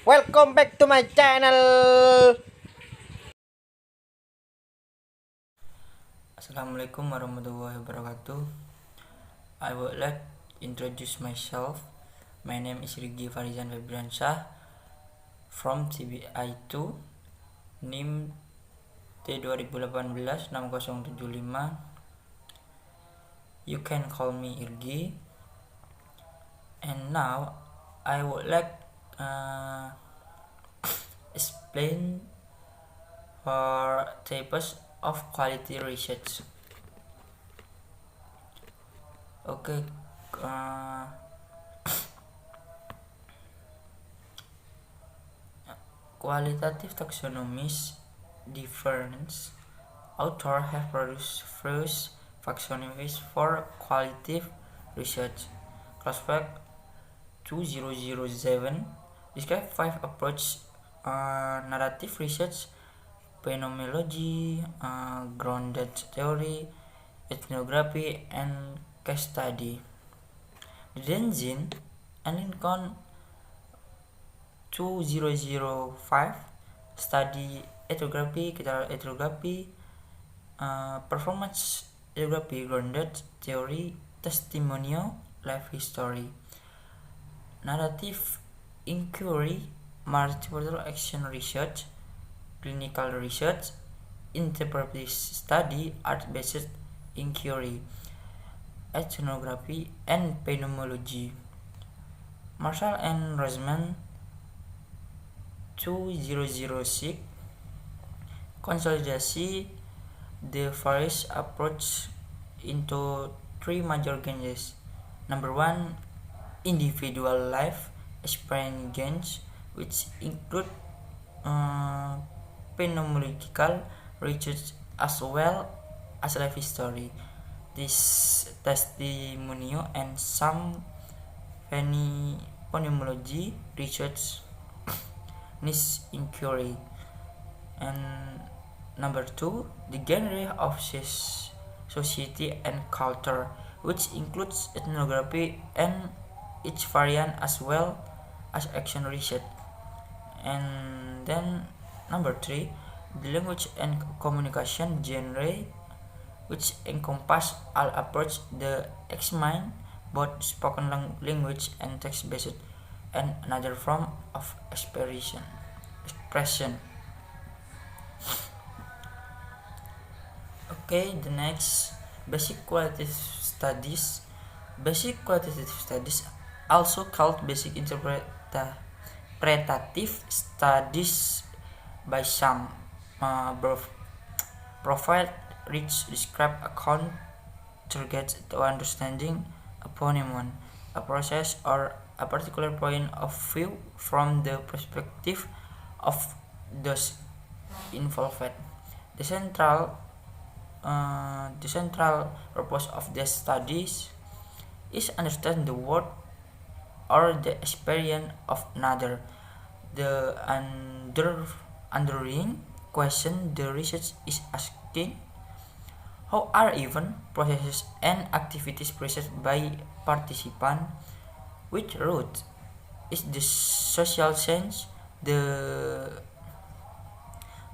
Welcome back to my channel. Assalamualaikum warahmatullahi wabarakatuh. I would like to introduce myself. My name is Rigi Farizan Febriansyah from TBI 2, NIM T2018 6075. You can call me Irgi. And now I would like explain for types of quality research. Okay, qualitative taxonomies difference. Authors have produced various taxonomies for qualitative research. Crossfact 2007 describe 5 approaches: narrative research, phenomenology, grounded theory, ethnography, and case study. Denzin and Lincoln 2005 study ethnography, critical ethnography, performance ethnography, grounded theory, testimonial, life history. Narrative inquiry, multiple action research, clinical research, interpretive study, art-based inquiry, ethnography, and phenomenology. Marshall and Rosman 2006 consolidasi the various approach into 3 major genres. Number 1, individual life experience genres, which include phenomenological research as well as life history, this testimonial, and some phenomenology research, niche inquiry. And number 2, the genre of society and culture, which includes ethnography and its variant as well as action research. And then number 3, the language and communication genre, which encompass all approach the examine both spoken language and text-based and another form of expression. Okay, the next, basic qualitative studies. Basic qualitative studies, also called basic interpretative studies by some, provide rich described account target to understanding a phenomenon, a process, or a particular point of view from the perspective of those involved. The central purpose of these studies is understand the world or the experience of another. The underlying question the research is asking: how are events, processes, and activities perceived by participants? Which route is the social sense? The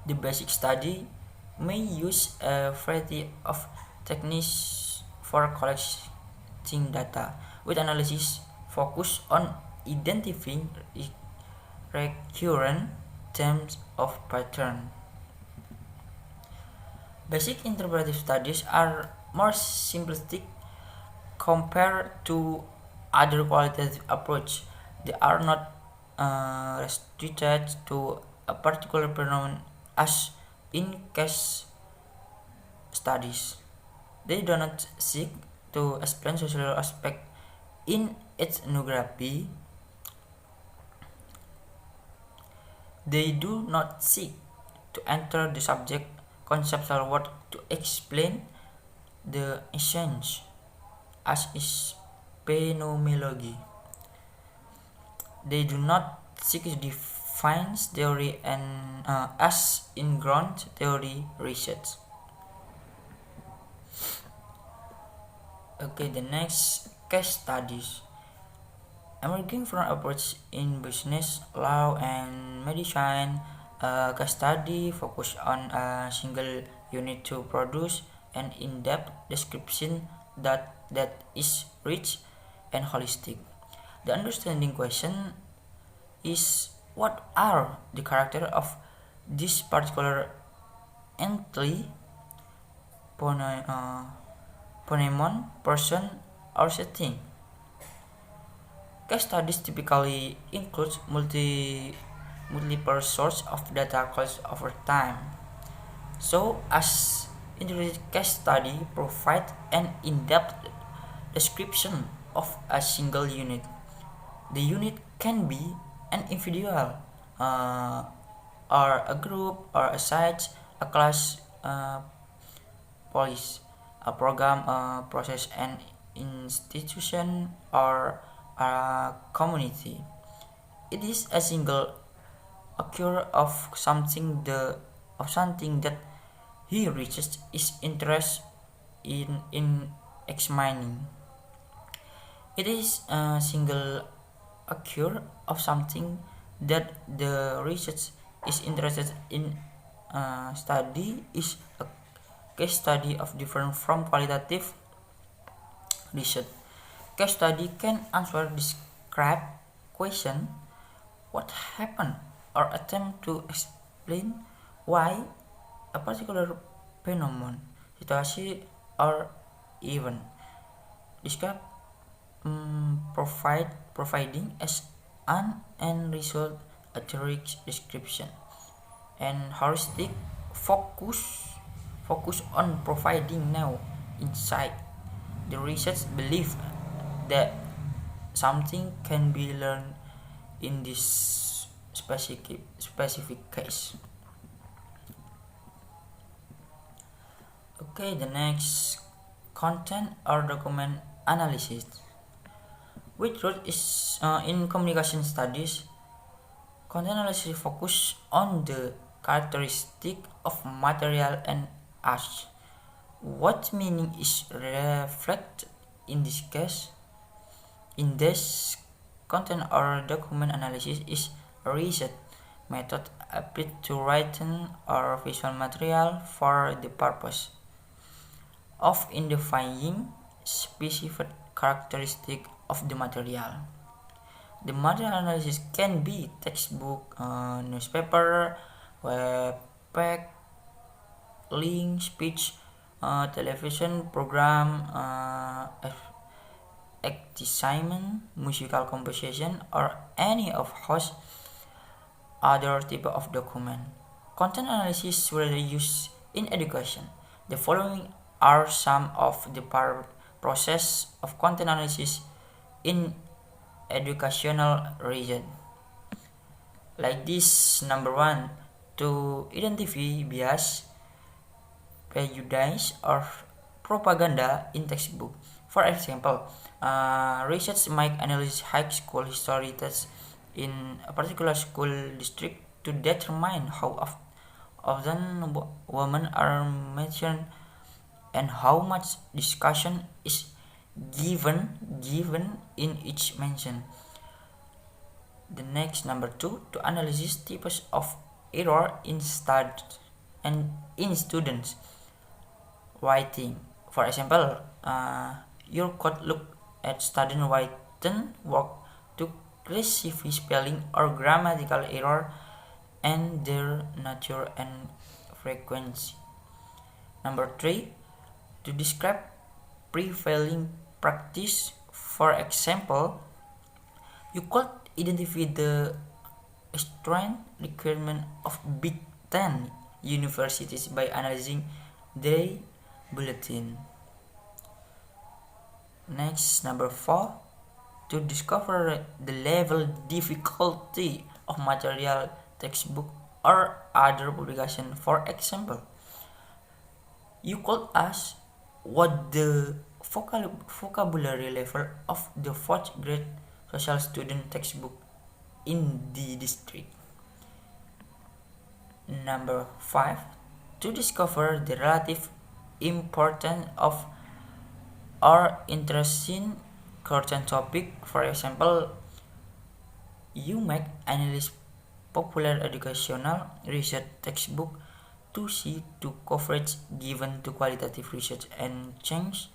basic study may use a variety of techniques for collecting data, with analysis focused on identifying recurrent themes of pattern. Basic interpretive studies are more simplistic compared to other qualitative approach. They are not restricted to a particular phenomenon as in case studies. They do not seek to explain social aspect in ethnography. They do not seek to enter the subject conceptual world to explain the essence, as is phenomenology. They do not seek to define theory and as in ground theory research. Okay, the next, case studies. Emerging from approach in business, law, and medicine, a case study focus on a single unit to produce an in-depth description that is rich and holistic. The understanding question is what are the character of this particular entity, phenomenon, person, or setting. Case studies typically include multiple sources of data collected over time. So, as integrated case study provide an in-depth description of a single unit. The unit can be an individual, or a group, or a site, a class, policy, a program, a process, an institution, or a community. It is a single occur of something that he reaches his interest in examining. It is a single occur of something that the research is interested in. Study is a case study of different from qualitative research. Case study can answer describe question, what happened, or attempt to explain why a particular phenomenon, situation, or event. Describe providing as an end result a theoretic description, and heuristic focus on providing new insight. The research believe that something can be learned in this specific case. Okay, the next content or document analysis. Which role is in communication studies? Content analysis focus on the characteristic of material and asks what meaning is reflected in this case. In this, content or document analysis is a research method applied to written or visual material for the purpose of identifying specific characteristic of the material. The material analysis can be textbook, newspaper, web page, link, speech, television program, advertisement, musical composition, or any of host other type of document. Content analysis will used in education. The following are some of the process of content analysis in educational region. Like this, number one, to identify bias, prejudice, or propaganda in textbook. For example, research might analyze high school history tests in a particular school district to determine how often women are mentioned and how much discussion is given in each mention. The next, number two, to analyze types of error in students and in students writing. For example, you could look at student written work to classify spelling or grammatical error and their nature and frequency. Number three, to describe prevailing practice. For example, you could identify the strength requirement of Big Ten universities by analyzing their bulletin. Next, number four, to discover the level difficulty of material, textbook, or other publication. For example, you could ask what the vocabulary level of the fourth grade social student textbook in the district. Number 5, to discover the relative importance of or interest in certain topic. For example, You might analyze popular educational research textbook to see to coverage given to qualitative research and change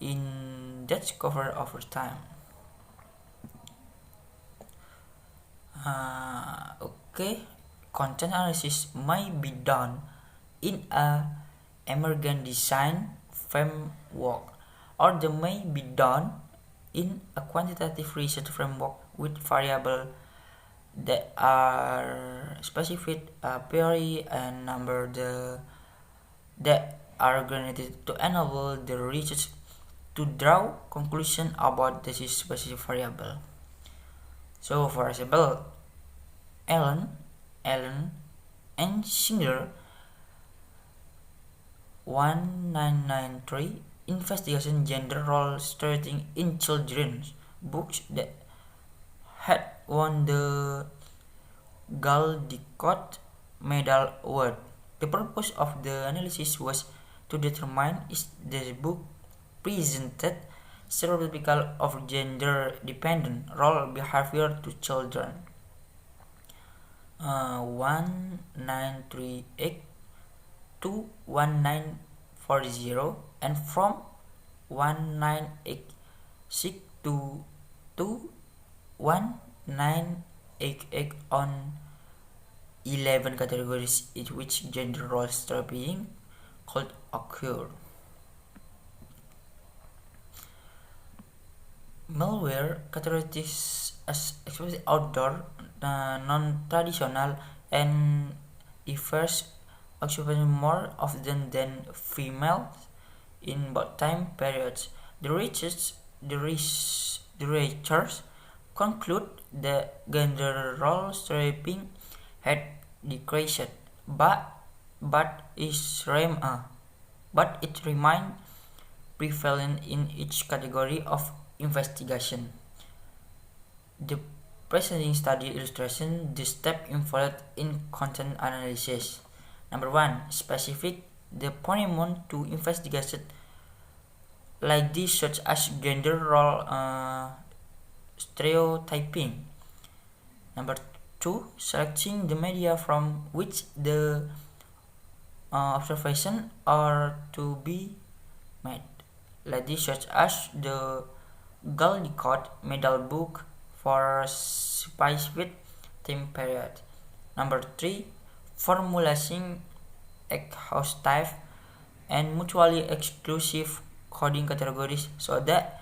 in that cover over time. Okay, content analysis might be done in a emergent design framework, or they may be done in a quantitative research framework with variables that are specific priori and number that are granted to enable the research to draw conclusion about this specific variable. So, for example, Allen and Schindler 1993 investigation gender role stereotyping in children's books that had won the Caldecott Medal Award. The purpose of the analysis was to determine if the book presented stereotypical of gender-dependent role behavior to children. 1938 to 1940 and from 1986 to 1988 on 11 categories in which gender role stereotyping could occur. Malware categorized as especially outdoor, non-traditional, and diverse, occupying more often than females in both time periods. The researchers conclude that gender role stereotyping had decreased, but it remained prevalent in each category of investigation. The preceding study illustration the step involved in content analysis. Number 1. Specific the phenomenon to investigation like this, such as gender role stereotyping. Number 2. Selecting the media from which the observation are to be made, like this, such as the Caldecott Medal book for specific time period. Number 3. Formulating exhaustive and mutually exclusive coding categories so that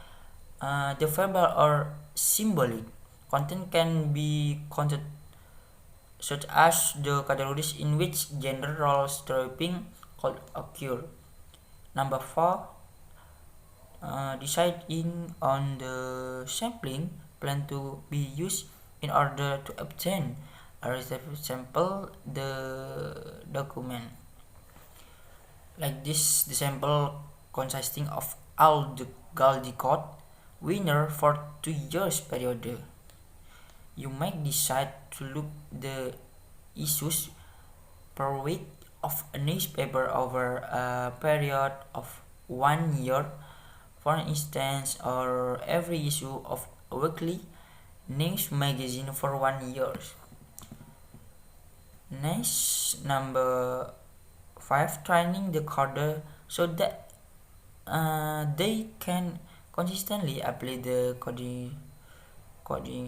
the verbal or symbolic content can be counted, such as the categories in which gender role stereotyping could occur. Number 4. Deciding on the sampling plan to be used in order to obtain a sample the document. Like this, the sample consisting of all the Caldecott winner for 2 years period. You might decide to look the issues per week of a newspaper over a period of 1 year, for instance, or every issue of a weekly news magazine for 1 year. Next, number 5. Training the coder so that they can consistently apply the coding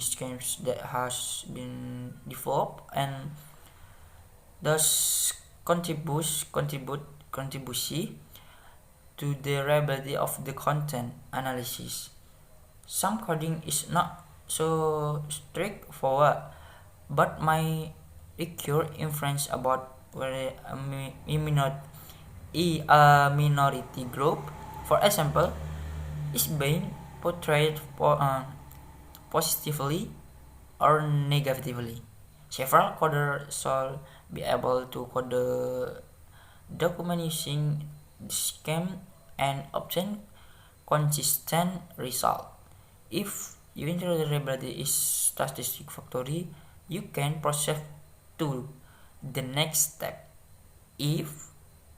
schemes that has been developed and thus contribution to the reliability of the content analysis. Some coding is not so straightforward, but may require inference about whether a minority group, for example, is being portrayed positively or negatively. Several coders shall be able to code the document using the scheme and obtain consistent result. If your interoperability is satisfactory, you can proceed to the next step. If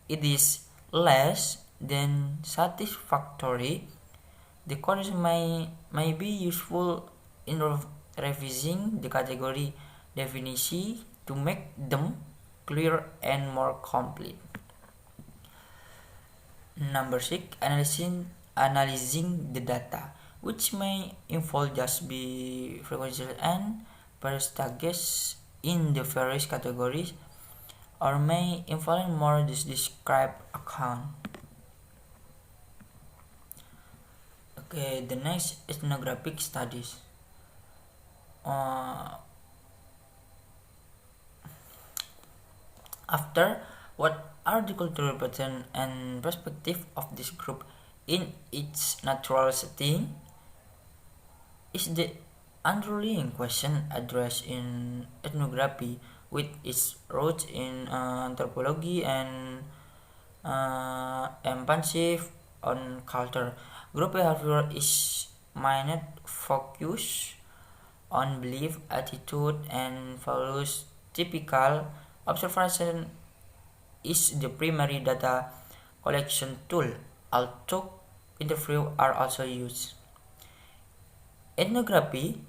it is less than satisfactory, the code may be useful in revising the category definition to make them clear and more complete. Number 6, analyzing the data, which may involve just be frequencies and percentages in the various categories, or may involve more described account. Okay, the next ethnographic studies. After, what are the cultural patterns and perspective of this group in its natural setting? Is the underlying question addressed in ethnography with its roots in anthropology and emphasis on culture. Group behavior is mainly focused on belief, attitude, and values. Typical observation is the primary data collection tool, although interviews are also used. Ethnography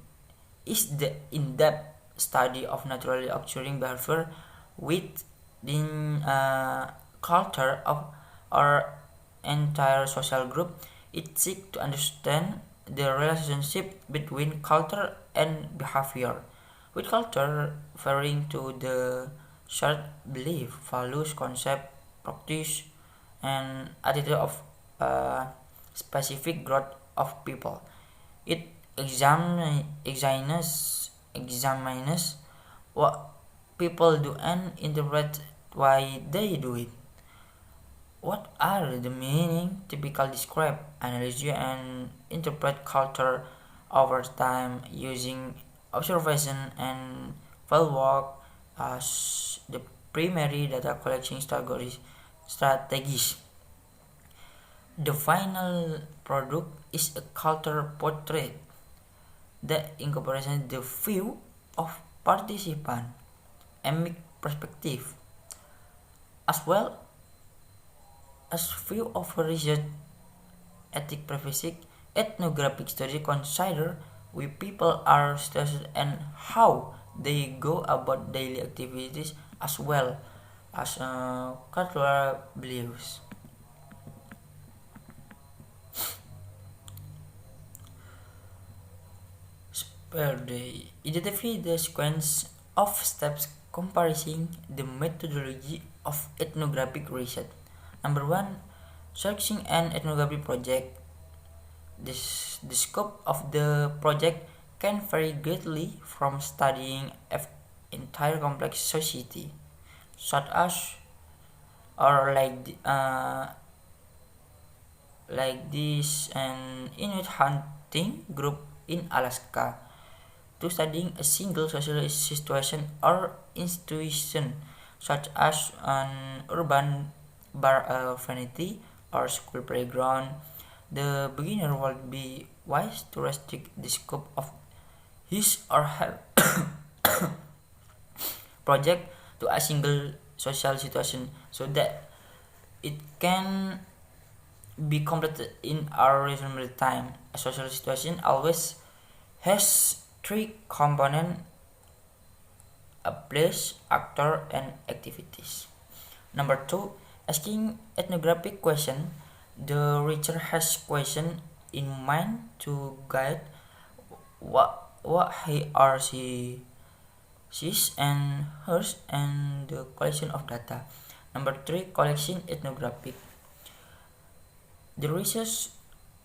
is the in-depth study of naturally occurring behavior within a culture of our entire social group. It seeks to understand the relationship between culture and behavior, with culture referring to the shared belief, values, concept, practice, and attitude of a specific group of people. It examines what people do and interpret why they do it. What are the meaning, typical describe, analyze and interpret culture over time using observation and fieldwork as the primary data collection strategies. The final product is a culture portrait that incorporates the view of participant and perspective, as well as view of research ethic privacy. Ethnographic study consider where people are situated and how they go about daily activities, as well as cultural beliefs. Identify the sequence of steps comprising the methodology of ethnographic research. Number 1, searching an ethnographic project. The scope of the project can vary greatly from studying an entire complex society, such as or like this an Inuit hunting group in Alaska, to studying a single social situation or institution, such as an urban bar vanity or school playground. The beginner would be wise to restrict the scope of his or her project to a single social situation so that it can be completed in a reasonable time. A social situation always has three components: a place, actor, and activities. Number 2, asking ethnographic question. The reader has question in mind to guide what he or she sees and hears and the collection of data. Number 3, collection ethnographic. The research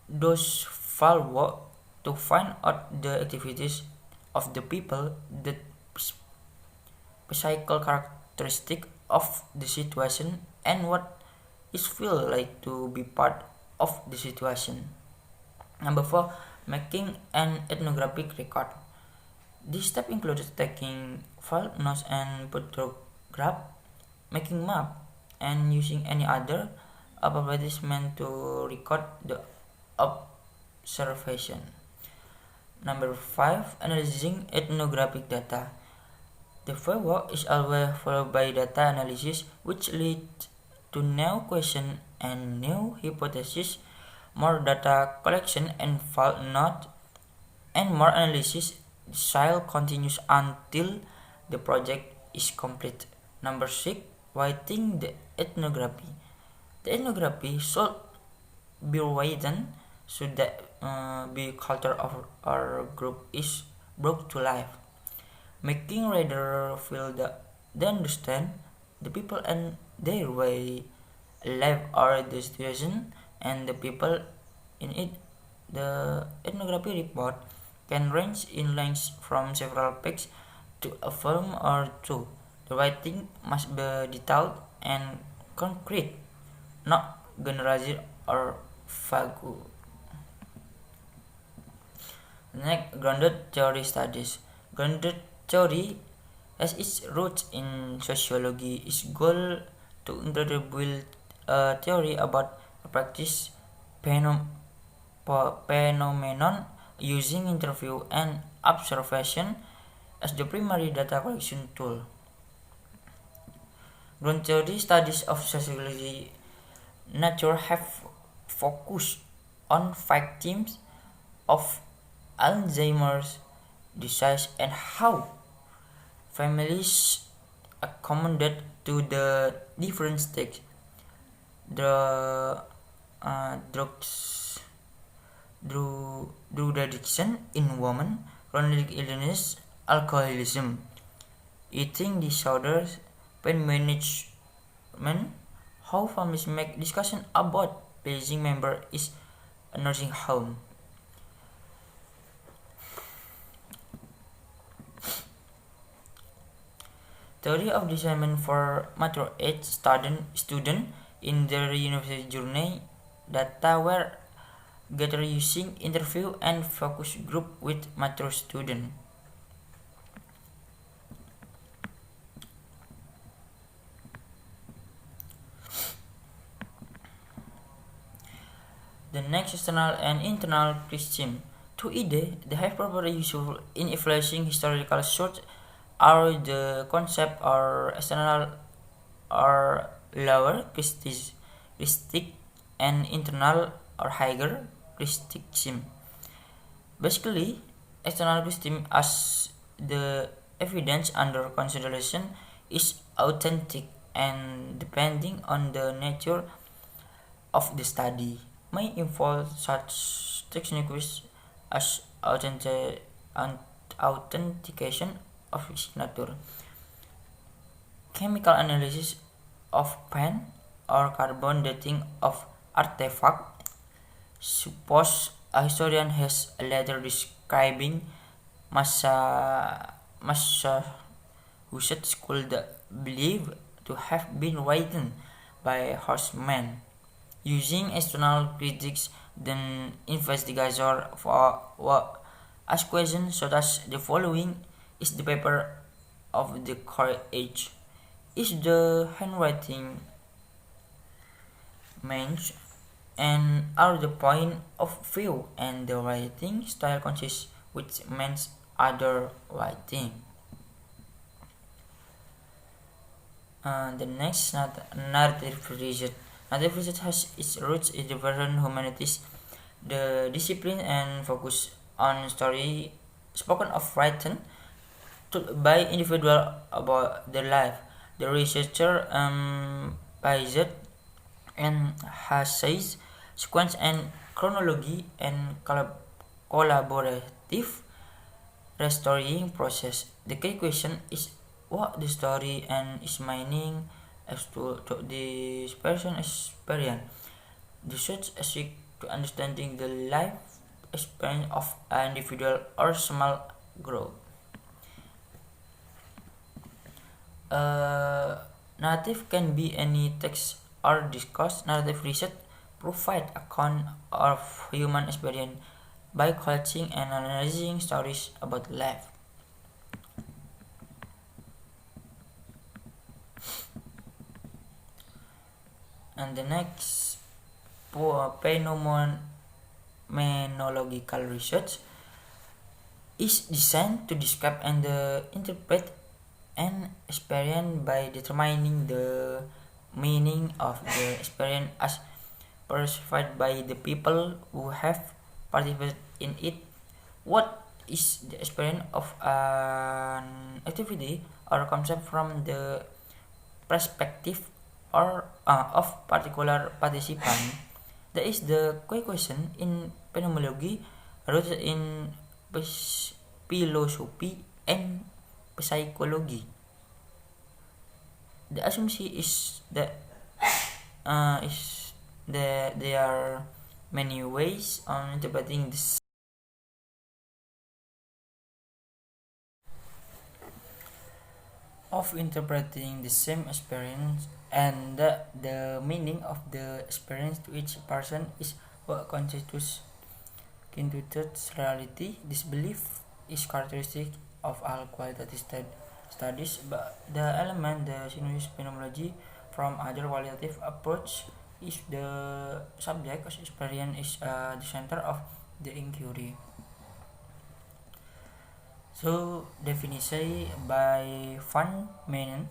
does field work to find out the activities of the people, the physical characteristic of the situation, and what it feels like to be part of the situation. Number 4, making an ethnographic record. This step includes taking file notes and photograph, making map, and using any other advertisement to record the observation. Number 5, analyzing ethnographic data. The framework is always followed by data analysis, which leads to new questions and new hypotheses. More data collection and file note and more analysis The cycle continues until the project is complete. Number 6. Writing the ethnography. The ethnography should be written so that the culture of our group is brought to life, making reader feel that they understand the people and their way life or the situation and the people in it. The ethnography report can range in length from several pages to a volume or two. The writing must be detailed and concrete, not generalized or vague. Next, grounded theory studies. Grounded theory has its roots in sociology. Its goal to introduce a theory about a practice phenomenon using interview and observation as the primary data collection tool. Ground theory studies of sociology nature have focused on 5 themes of Alzheimer's disease and how families accommodate to the different stages. The drug addiction in women, chronic illness, alcoholism, eating disorders, pain management, how families make discussion about placing member is a nursing home. Theory of discernment for mature age student in their university journey. Data were gathered using interview and focus group with mature students. The next external and internal criticism. To ID, the high property useful in evaluating historical source are the concept or external or lower christic and internal or higher criticism. Basically, external criticism as the evidence under consideration is authentic and depending on the nature of the study may involve such techniques as authentication of signature, chemical analysis of pen, or carbon dating of artifact. Suppose a historian has a letter describing Massachusetts school that believed to have been written by horsemen. Using external critics, then investigator ask questions such as the following: is the paper of the correct age? Is the handwriting matched? And are the point of view and the writing style consist which means other writing? The next narrative research. Narrative research has its roots in the different humanities, the discipline and focus on story spoken of written by individual about their life. The researcher based and essays, sequence and chronology and collaborative restoring process. The key question is what the story and its meaning as to this person experience. The search seek to understanding the life experience of an individual or small group. Narrative can be any text or discourse. Narrative research provide account of human experience by collecting and analyzing stories about life. And the next phenomenological research is designed to describe and interpret an experience by determining the meaning of the experience as perceived by the people who have participated in it. What is the experience of an activity or concept from the perspective or of particular participant. That is the key question in phenomenology, rooted in philosophy and psychology. The assumption is that there are many ways on interpreting this of interpreting the same experience, and the meaning of the experience to each person is what constitutes reality. This belief is characteristic of all qualitative studies, but the element that distinguishes phenomenology from other qualitative approach is the subject experience is the center of the inquiry. So, definition by Van Manen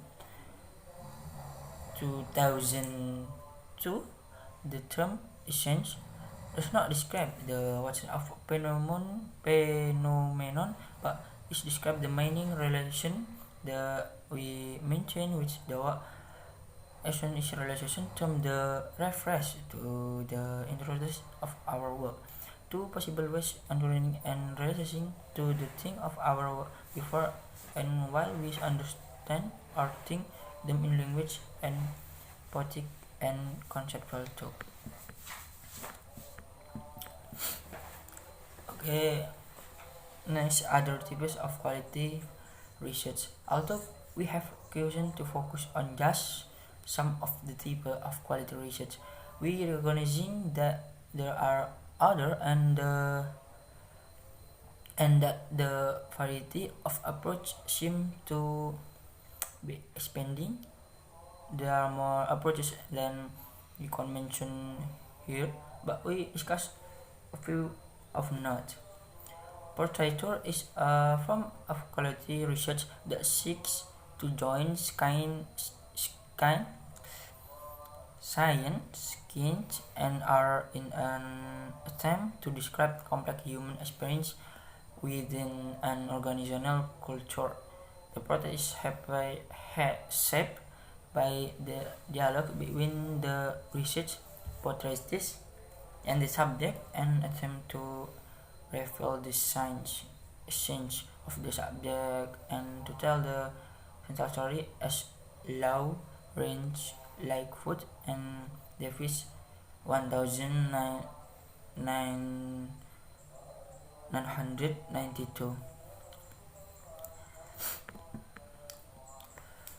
2002, the term essence does not describe the what of phenomenon, but it describes the meaning relation that we maintain with the action is relation from the reference to the introduction of our work. Two possible ways understanding and relating to the thing of our work before and while we understand or think them in language and poetic and conceptual too. Okay, next other types of quality research. Although we have chosen to focus on just some of the types of quality research, we recognizing that there are other and that the variety of approach seem to be expanding. There are more approaches than we can mention here, but we discuss a few of note. Portraiture is a form of quality research that seeks to join science, and art in an attempt to describe complex human experience within an organizational culture. The process is shaped by the dialogue between the research portraitist and the subject, and attempt to reveal the essence of the subject and to tell the central story as Law Range Lightfoot and Davis 1992.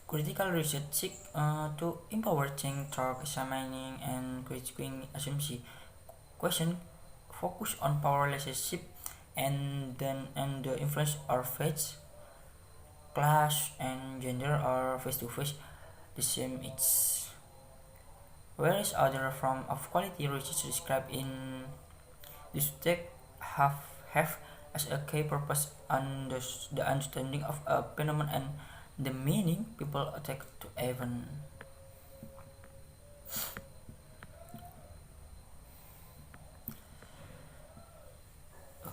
Critical research seeks to empower think through examining and critiquing assumptions. Question focus on power relationship and the influence of faith, class, and gender or face-to-face the same it's. Whereas other form of quality research described in this text have as a key purpose the understanding of a phenomenon and the meaning people attach to event.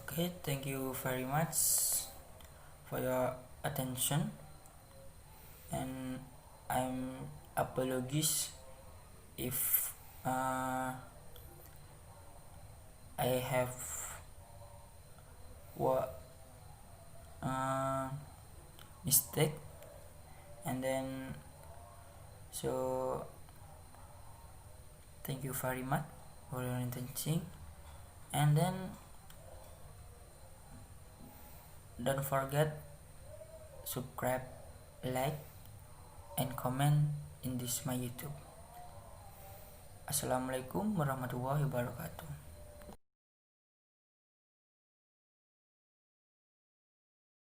Okay, thank you very much for your attention, and I'm apologies if I have what mistake, and then so thank you very much for your attention, and then don't forget subscribe, like, and comment in this my YouTube. Assalamualaikum warahmatullahi wabarakatuh.